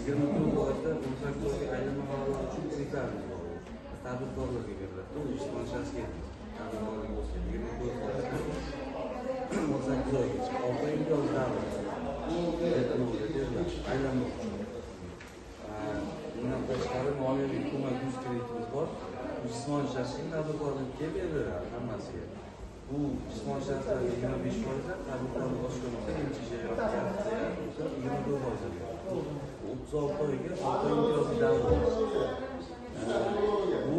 29 oyda 18 oyga aylanma mablag' uchun kreditlarimiz bor. Tadbirkorlarga beriladi. U ijtimoiy shaxsga tadbirkorlik bo'lsa 29 oyda 18 oygacha 6 oy imtiyoz davri aylanma uchun. Bundan tashqari moliyaviy ko'mak 100 kreditimiz bor. Jismoniy shaxsga tadbirkorlikka beriladi hammasiga. Bu jismoniy shaxslarga 25%, tadbirkorlik boshqa bo'lsa, MCJ yoki 24%. 36 oyga 6 oy imtiyoz davri. Bu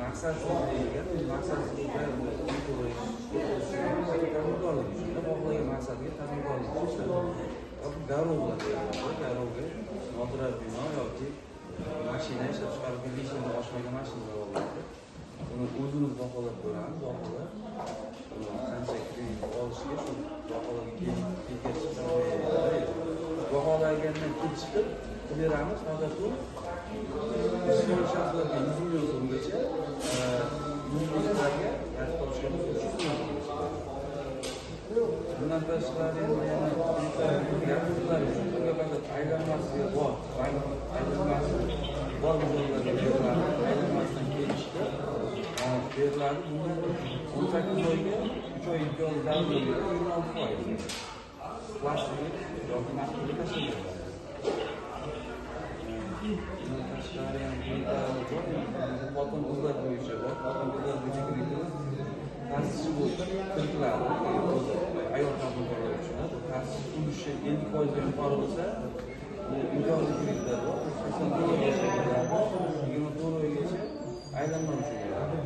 maqsadsiz deyilgan, maqsadsiz tadbirkorlik uchun xohlagan maqsadga tadbirkorlik uchun garovlar beriladi. Garovga noturar bino yoki mashina ishlab chiqarib lizingdan oshmagan mashinalar olinadi. Uni o'zimiz baholab ko'ramiz, baholab qancha kredit olishga shu baholarga baholangandan keyin chiqib beramiz. Faqat u jismoniy shaxslarga 100 million so'mgacha, yuzlarga tadbirkorlarga 300 million so'mgacha. Bundan tashqari aylanmasiga bor, aylanmasi bor bozorlarga beriladi, aylanmasidan kelishdi beriladi. Bundan 18 oyga 3 oy imtiyoz davri 26%. Plastik yoki naqdga tashlanadi. Bundan tashqari xotin qizlar bo'yicha bor, xotin qizlar bo'yicha kreditimiz ta'sischi bo'lsa kiritiladi. Ayol tadbirkorlar uchun ta'sis ulushi 50% dan yuqori bo'lsa, imtiyozli kreditlar bor. 84 oygacha aylanma uchun beradi.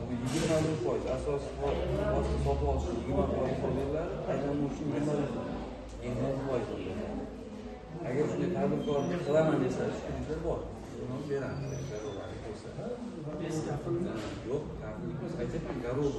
Bu 20% asosiy sotib olish 20% beriladi, aylanma uchun 20%. Agar shunday tadbirkorlik qilaman desa, kreditlar bor. Buni beramiz. Yo'q, tafsilni aytyapman, garov